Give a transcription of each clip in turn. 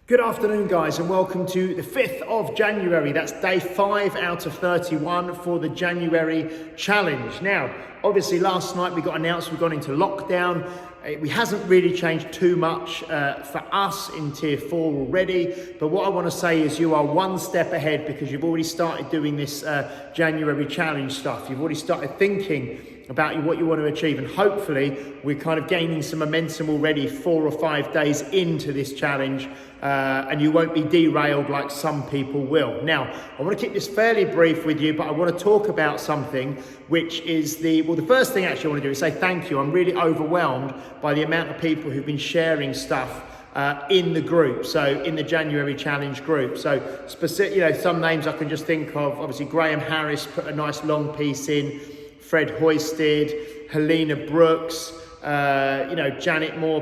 Good afternoon, guys, and welcome to the 5th of January. That's day 5 out of 31 for the January challenge. Now, obviously last night we got announced we've gone into lockdown. It hasn't really changed too much for us in tier 4 already, but what I want to say is you are one step ahead because you've already started doing this January challenge stuff. You've already started thinking about what you want to achieve, and hopefully we're kind of gaining some momentum already 4 or 5 days into this challenge, and you won't be derailed like some people will. Now, I want to keep this fairly brief with you, but I want to talk about something which is the first thing actually I want to do is say thank you. I'm really overwhelmed by the amount of people who've been sharing stuff in the group, so in the January challenge group. So specific, some names I can just think of. Obviously Graham Harris put a nice long piece in, Fred Hoisted, Helena Brooks, Janet Moore,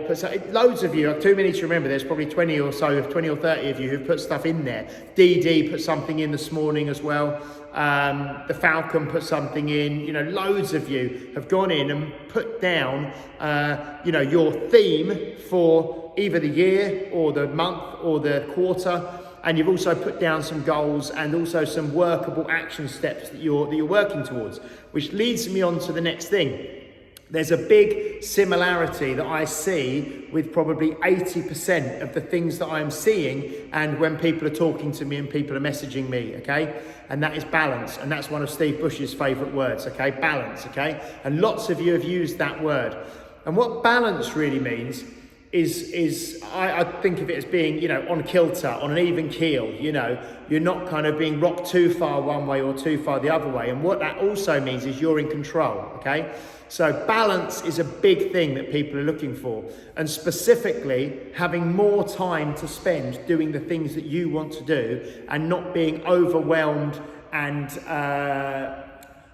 loads of you, too many to remember. There's probably 20 or 30 of you who've put stuff in there. DD put something in this morning as well. The Falcon put something in. Loads of you have gone in and put down, your theme for either the year or the month or the quarter. And you've also put down some goals and also some workable action steps that you're working towards, which leads me on to the next thing. There's a big similarity that I see with probably 80% of the things that I'm seeing and when people are talking to me and people are messaging me, okay? And that is balance. And that's one of Steve Bush's favorite words, okay? Balance, okay? And lots of you have used that word. And what balance really means is I think of it as being, on kilter, on an even keel. You're not kind of being rocked too far one way or too far the other way. And what that also means is you're in control, okay? So balance is a big thing that people are looking for, and specifically having more time to spend doing the things that you want to do and not being overwhelmed and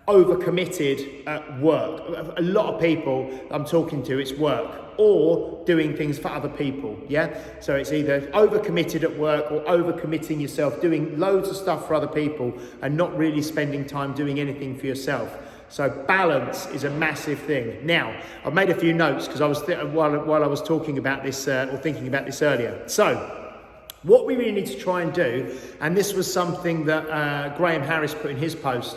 overcommitted at work. A lot of people I'm talking to, it's work or doing things for other people, yeah? So it's either overcommitted at work or overcommitting yourself, doing loads of stuff for other people and not really spending time doing anything for yourself. So balance is a massive thing. Now, I've made a few notes because I was while I was talking about this or thinking about this earlier. So what we really need to try and do, and this was something that Graham Harris put in his post,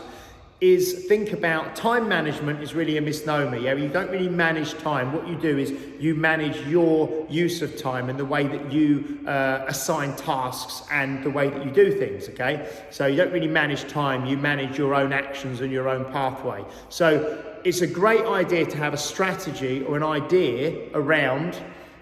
is think about time management is really a misnomer. Yeah, you don't really manage time. What you do is you manage your use of time and the way that you assign tasks and the way that you do things, okay? So you don't really manage time, you manage your own actions and your own pathway. So it's a great idea to have a strategy or an idea around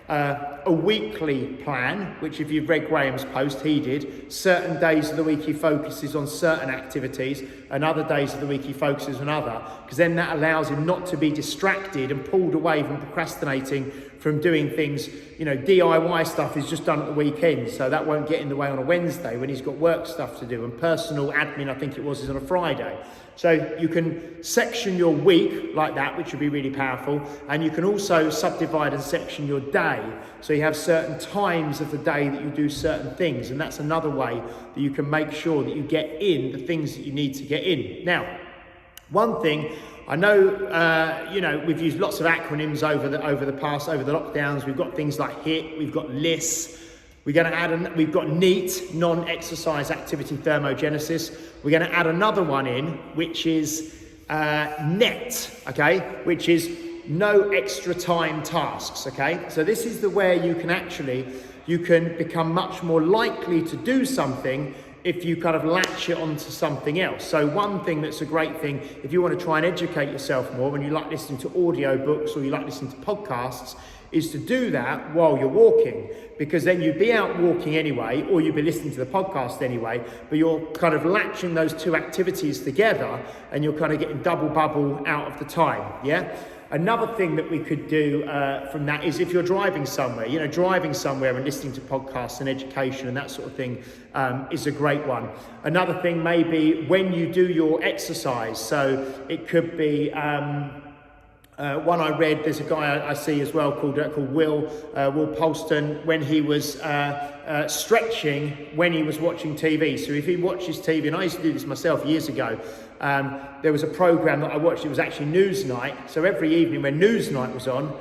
a weekly plan, which if you've read Graham's post, he did. Certain days of the week he focuses on certain activities and other days of the week he focuses on other, because then that allows him not to be distracted and pulled away from procrastinating from doing things. DIY stuff is just done at the weekend, so that won't get in the way on a Wednesday when he's got work stuff to do, and personal admin, I think it was, is on a Friday. So you can section your week like that, which would be really powerful. And you can also subdivide and section your day. So you have certain times of the day that you do certain things. And that's another way that you can make sure that you get in the things that you need to get in. Now, one thing, I know, we've used lots of acronyms over the lockdowns. We've got things like HIT, we've got LISS. We're going to add, we've got NEAT, non-exercise activity thermogenesis. We're going to add another one in, which is NET, okay, which is no extra time tasks, okay? So this is where you can become much more likely to do something if you kind of latch it onto something else. So one thing that's a great thing, if you want to try and educate yourself more, when you like listening to audio books or you like listening to podcasts, is to do that while you're walking, because then you'd be out walking anyway, or you'd be listening to the podcast anyway, but you're kind of latching those two activities together and you're kind of getting double bubble out of the time, yeah? Another thing that we could do from that is if you're driving somewhere, and listening to podcasts and education and that sort of thing is a great one. Another thing may be when you do your exercise. So it could be one I read, there's a guy I see as well called Will Polston, when he was stretching when he was watching TV. So if he watches TV, and I used to do this myself years ago, there was a program that I watched, it was actually Newsnight. So every evening when Newsnight was on,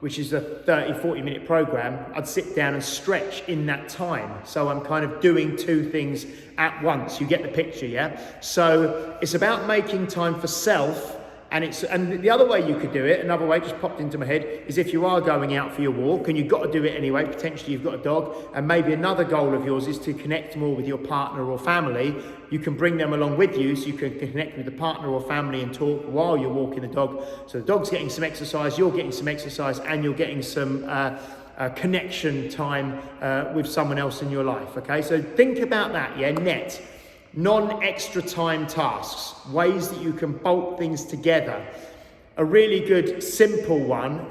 which is a 30-40 minute program, I'd sit down and stretch in that time. So I'm kind of doing two things at once. You get the picture, yeah? So it's about making time for self. And the other way you could do it, another way just popped into my head, is if you are going out for your walk and you've got to do it anyway, potentially you've got a dog, and maybe another goal of yours is to connect more with your partner or family, you can bring them along with you so you can connect with the partner or family and talk while you're walking the dog. So the dog's getting some exercise, you're getting some exercise, and you're getting some connection time with someone else in your life, okay? So think about that, yeah, net. Non-extra time tasks, ways that you can bolt things together. A really good simple one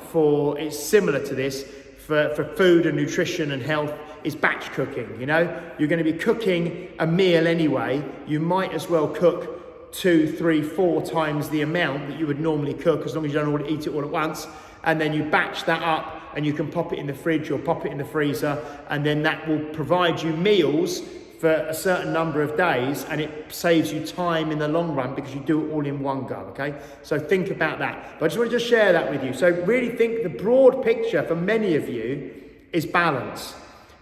it's similar to this for food and nutrition and health is batch cooking. You know, you're going to be cooking a meal anyway. You might as well cook 2, 3, 4 times the amount that you would normally cook, as long as you don't all eat it all at once. And then you batch that up and you can pop it in the fridge or pop it in the freezer, and then that will provide you meals for a certain number of days, and it saves you time in the long run because you do it all in one go, okay? So think about that. But I just want to share that with you. So really think the broad picture for many of you is balance.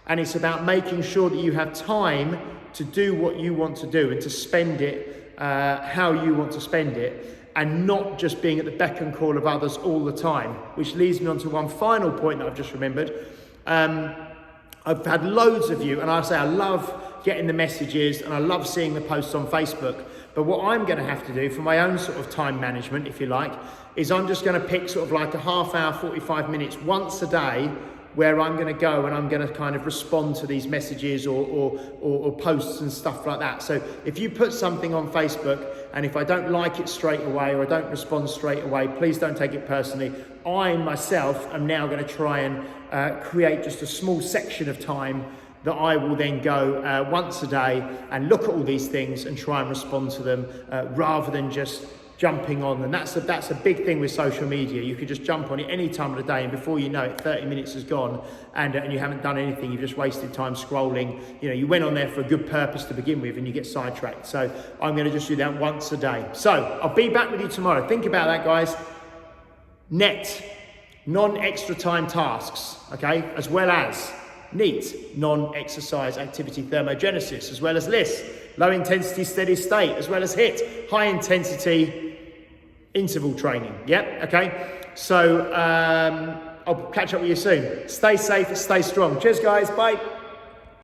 And it's about making sure that you have time to do what you want to do and to spend it how you want to spend it, and not just being at the beck and call of others all the time, which leads me on to one final point that I've just remembered. I've had loads of you, and I love getting the messages and I love seeing the posts on Facebook. But what I'm going to have to do for my own sort of time management, if you like, is I'm just going to pick sort of like a half hour, 45 minutes once a day where I'm going to go and I'm going to kind of respond to these messages or posts and stuff like that. So if you put something on Facebook and if I don't like it straight away or I don't respond straight away, please don't take it personally. I myself am now going to try and create just a small section of time that I will then go once a day and look at all these things and try and respond to them rather than just jumping on. And that's a big thing with social media. You can just jump on it any time of the day, and before you know it, 30 minutes is gone, and you haven't done anything. You've just wasted time scrolling. You know, you went on there for a good purpose to begin with, and you get sidetracked. So I'm going to just do that once a day. So I'll be back with you tomorrow. Think about that, guys. Net, non-extra time tasks, okay, as well as NEAT, non-exercise activity thermogenesis, as well as LISS, low intensity steady state, as well as HIIT, high intensity interval training. Yeah, okay. So I'll catch up with you soon. Stay safe, stay strong. Cheers, guys. Bye.